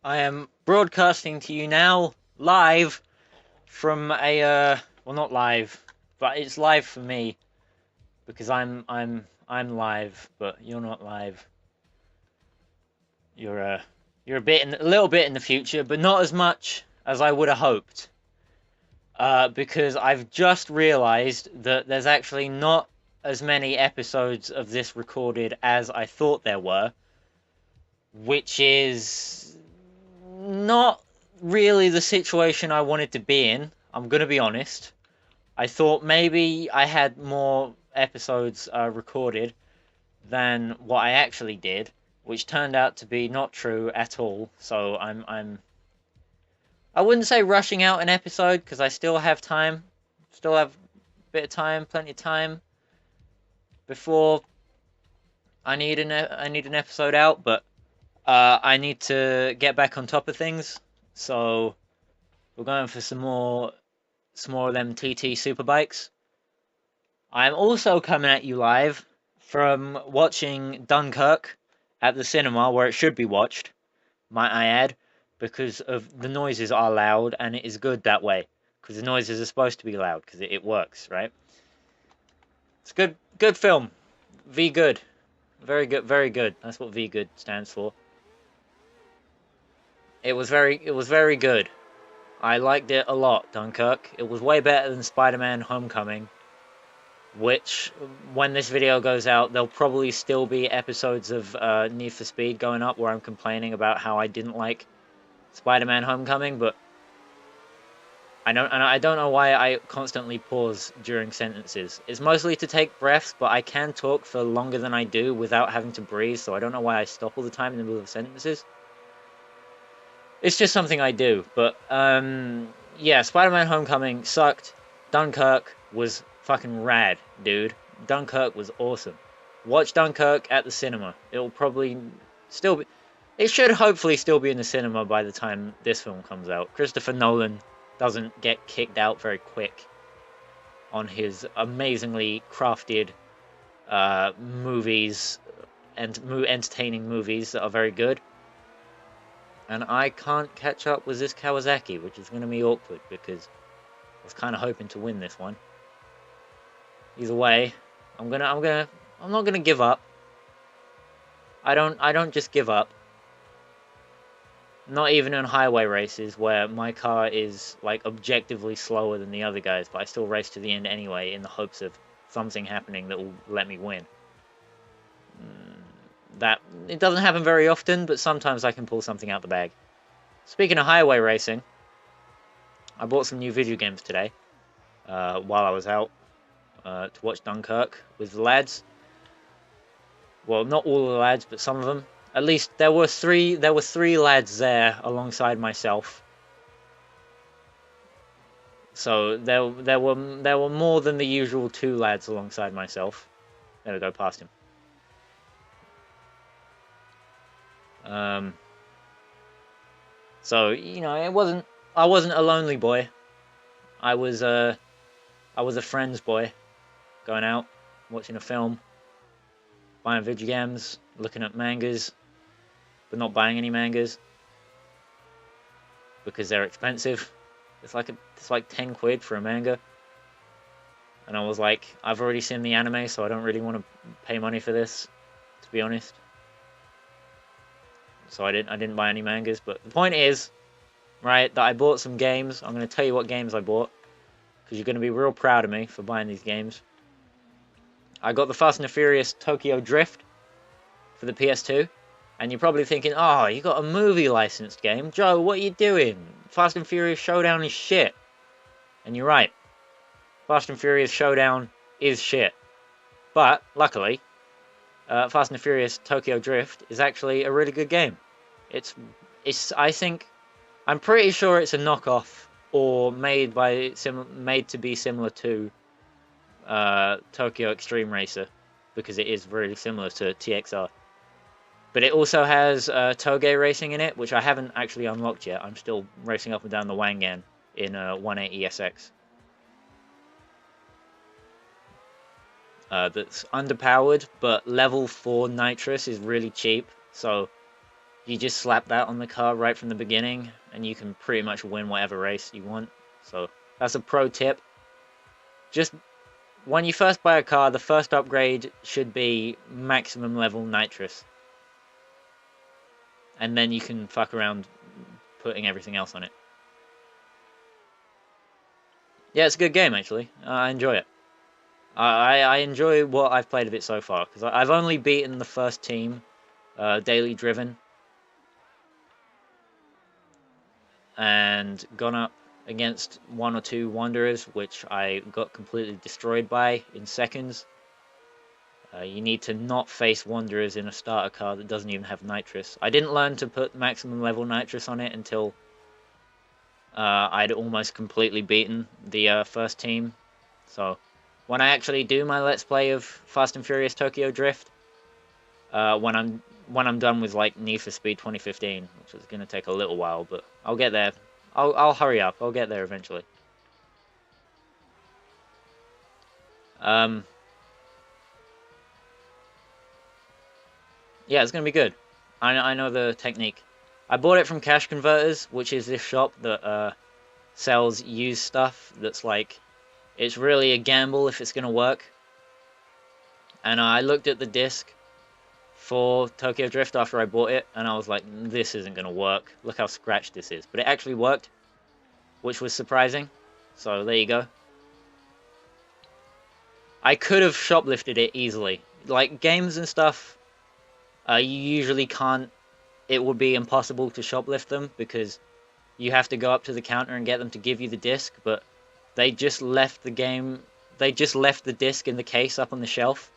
I am broadcasting to you now live from well, not live, but it's live for me because I'm live, but you're not live. You're a little bit in the future, but not as much as I would have hoped. Because I've just realized that there's actually not as many episodes of this recorded as I thought there were, which is not really the situation I wanted to be in. I'm gonna be honest. I thought maybe I had more episodes recorded than what I actually did, which turned out to be not true at all. So I wouldn't say rushing out an episode because I still have time, still have a bit of time, plenty of time before I need an episode out, but I need to get back on top of things. So we're going for some more of them TT Superbikes. I'm also coming at you live from watching Dunkirk at the cinema where it should be watched, might I add, because of the noises are loud and it is good that way. Because the noises are supposed to be loud because it works, right? It's good film. V good. Very good, very good. That's what V good stands for. It was very good. I liked it a lot, Dunkirk. It was way better than Spider-Man Homecoming, which, when this video goes out, there'll probably still be episodes of Need for Speed going up where I'm complaining about how I didn't like Spider-Man Homecoming, but I don't know why I constantly pause during sentences. It's mostly to take breaths, but I can talk for longer than I do without having to breathe, so I don't know why I stop all the time in the middle of sentences. It's just something I do, but yeah, Spider-Man Homecoming sucked. Dunkirk was fucking rad, dude. Dunkirk was awesome. Watch Dunkirk at the cinema. It'll probably still be. It should hopefully still be in the cinema by the time this film comes out. Christopher Nolan doesn't get kicked out very quick on his amazingly crafted movies and entertaining movies that are very good. And I can't catch up with this Kawasaki, which is going to be awkward because I was kind of hoping to win this one. Either way, I'm not gonna give up. I don't just give up. Not even in highway races where my car is like objectively slower than the other guys, but I still race to the end anyway in the hopes of something happening that will let me win. That it doesn't happen very often, but sometimes I can pull something out the bag. Speaking of highway racing, I bought some new video games today while I was out to watch Dunkirk with the lads. Well, not all the lads, but some of them. At least there were three lads there alongside myself. So there were more than the usual two lads alongside myself. There we go, past him. So you know, I wasn't a lonely boy. I was a friend's boy, going out, watching a film, buying video games, looking at mangas, but not buying any mangas because they're expensive. It's like 10 quid for a manga. And I was like, I've already seen the anime, so I don't really want to pay money for this, to be honest. So I didn't buy any mangas, but the point is, right, that I bought some games. I'm going to tell you what games I bought because you're going to be real proud of me for buying these games. I got the Fast and the Furious Tokyo Drift for the PS2. And you're probably thinking, oh, you got a movie licensed game. Joe, what are you doing? Fast and Furious Showdown is shit. And you're right. Fast and Furious Showdown is shit. But, luckily, Fast and the Furious Tokyo Drift is actually a really good game. I'm pretty sure it's a knockoff or made to be similar to Tokyo Extreme Racer because it is really similar to TXR. But it also has Toge racing in it, which I haven't actually unlocked yet. I'm still racing up and down the Wangan in 180SX. That's underpowered, but level 4 nitrous is really cheap. So You just slap that on the car right from the beginning, and you can pretty much win whatever race you want. So that's a pro tip. Just when you first buy a car, the first upgrade should be maximum level nitrous. And then you can fuck around putting everything else on it. Yeah, it's a good game, actually. I enjoy it. I enjoy what I've played of it so far, because I've only beaten the first team, Daily Driven, and gone up against 1 or 2 Wanderers, which I got completely destroyed by in seconds. You need to not face Wanderers in a starter car that doesn't even have nitrous. I didn't learn to put maximum level nitrous on it until I'd almost completely beaten the first team. So when I actually do my Let's Play of Fast and Furious Tokyo Drift, when I'm done with like Need for Speed 2015, which is gonna take a little while, but I'll get there. I'll hurry up. I'll get there eventually. Yeah, it's gonna be good. I know the technique. I bought it from Cash Converters, which is this shop that sells used stuff that's like, it's really a gamble if it's gonna work. And I looked at the disc for Tokyo Drift after I bought it, and I was like, this isn't gonna work. Look how scratched this is. But it actually worked, which was surprising. So there you go. I could have shoplifted it easily. Like, games and stuff, you usually can't. It would be impossible to shoplift them because you have to go up to the counter and get them to give you the disc, but they just left the game. They just left the disc in the case up on the shelf.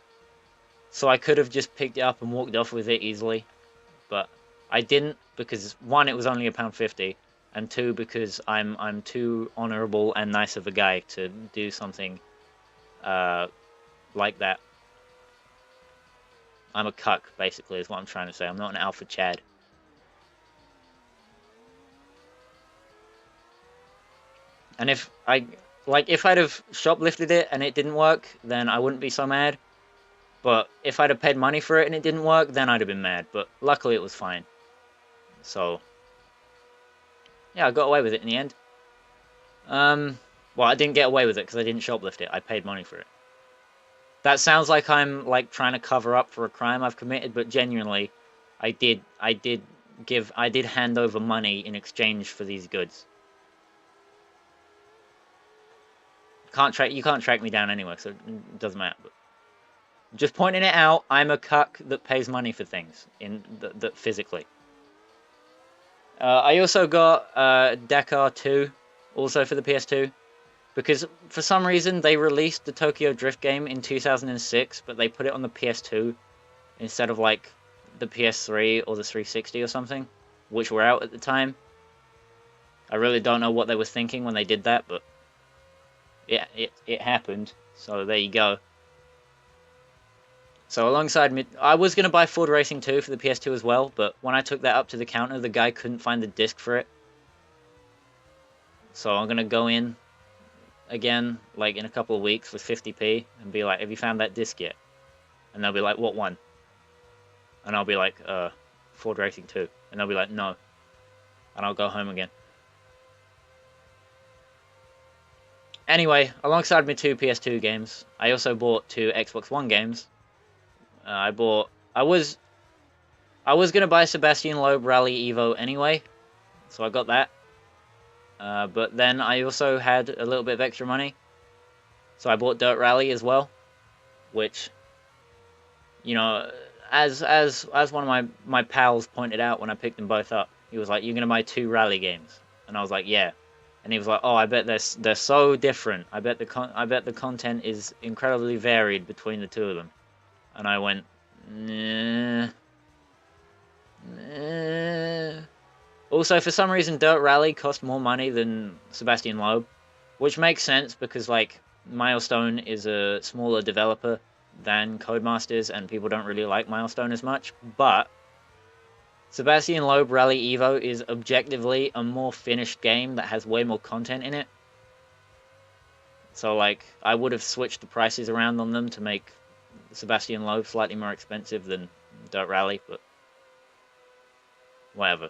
So I could have just picked it up and walked off with it easily. But I didn't, because 1, it was only £1.50, and 2, because I'm too honourable and nice of a guy to do something like that. I'm a cuck, basically, is what I'm trying to say. I'm not an alpha Chad. And if I'd have shoplifted it and it didn't work, then I wouldn't be so mad. But if I'd have paid money for it and it didn't work, then I'd have been mad. But luckily it was fine. So, yeah, I got away with it in the end. Well, I didn't get away with it because I didn't shoplift it. I paid money for it. That sounds like I'm like trying to cover up for a crime I've committed, but genuinely, I did hand over money in exchange for these goods. You can't track me down anyway, so it doesn't matter. But just pointing it out, I'm a cuck that pays money for things that physically. I also got Dakar 2, also for the PS2, because for some reason they released the Tokyo Drift game in 2006, but they put it on the PS2 instead of like the PS3 or the 360 or something, which were out at the time. I really don't know what they were thinking when they did that, but yeah, it happened. So there you go. So alongside me, I was going to buy Ford Racing 2 for the PS2 as well, but when I took that up to the counter, the guy couldn't find the disc for it. So I'm going to go in again, like in a couple of weeks with 50p, and be like, have you found that disc yet? And they'll be like, what one? And I'll be like, Ford Racing 2. And they'll be like, no. And I'll go home again. Anyway, alongside my 2 PS2 games, I also bought 2 Xbox One games. I was gonna buy Sebastian Loeb Rally Evo anyway, so I got that. But then I also had a little bit of extra money, so I bought Dirt Rally as well, which, you know, as one of my pals pointed out when I picked them both up, he was like, "You're gonna buy 2 rally games," and I was like, "Yeah." And he was like, "Oh, I bet they're so different. I bet the content is incredibly varied between the 2 of them." And I went, nah. Also, for some reason, Dirt Rally cost more money than Sebastian Loeb, which makes sense because, like, Milestone is a smaller developer than Codemasters, and people don't really like Milestone as much. But Sebastian Loeb Rally Evo is objectively a more finished game that has way more content in it. So, like, I would have switched the prices around on them to make Sebastian Loeb slightly more expensive than Dirt Rally, but whatever.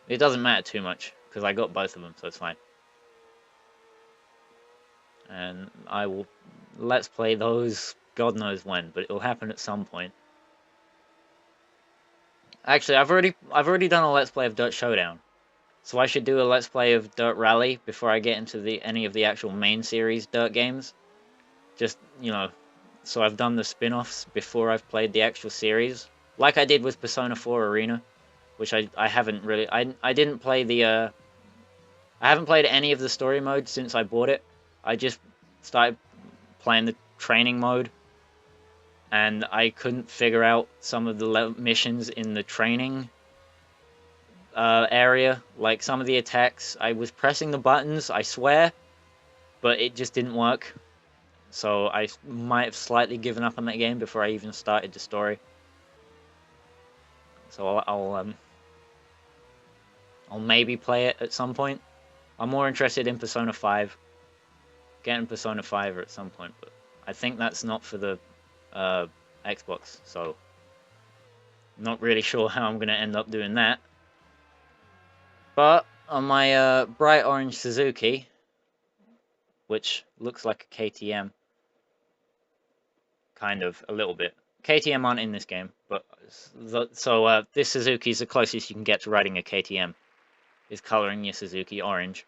It doesn't matter too much, because I got both of them, so it's fine. And I will let's play those God knows when, but it'll happen at some point. Actually, I've already done a let's play of Dirt Showdown, so I should do a let's play of Dirt Rally before I get into any of the actual main series Dirt games. Just, you know, so I've done the spin-offs before I've played the actual series, like I did with Persona 4 Arena, which I haven't really I didn't play the I haven't played any of the story modes since I bought it. I just started playing the training mode, and I couldn't figure out some of the missions in the training area. Like some of the attacks, I was pressing the buttons, I swear, but it just didn't work. So I might have slightly given up on that game before I even started the story. So I'll maybe play it at some point. I'm more interested in Persona 5. Getting Persona 5 at some point, but I think that's not for the Xbox, so not really sure how I'm going to end up doing that. But on my bright orange Suzuki, which looks like a KTM, kind of, a little bit. KTM aren't in this game, but so this Suzuki is the closest you can get to riding a KTM, is coloring your Suzuki orange.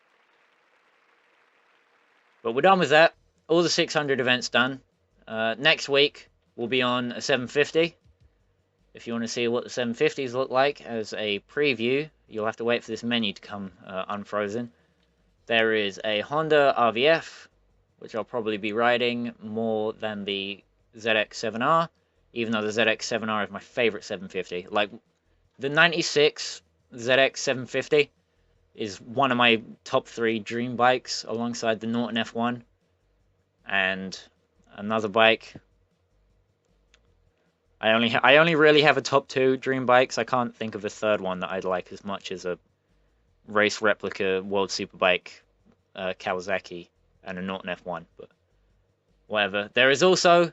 But we're done with that. All the 600 events done. Next week we'll be on a 750. If you want to see what the 750s look like as a preview, you'll have to wait for this menu to come unfrozen. There is a Honda RVF, which I'll probably be riding more than the ZX-7R, even though the ZX-7R is my favorite 750. Like, the 96 ZX-750 is one of my top 3 dream bikes, alongside the Norton F1 and another bike. I only really have a top 2 dream bikes. I can't think of a third one that I'd like as much as a race replica World Superbike Kawasaki and a Norton F1, but whatever. There is also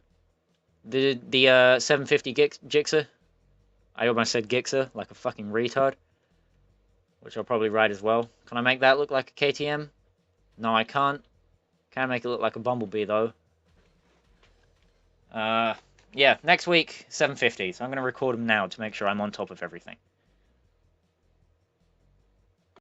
the 750 Gixxer. I almost said Gixxer like a fucking retard, which I'll probably ride as well. Can I make that look like a KTM? No, I can't. Can make it look like a Bumblebee, though. Yeah, next week, 750s. I'm going to record them now to make sure I'm on top of everything.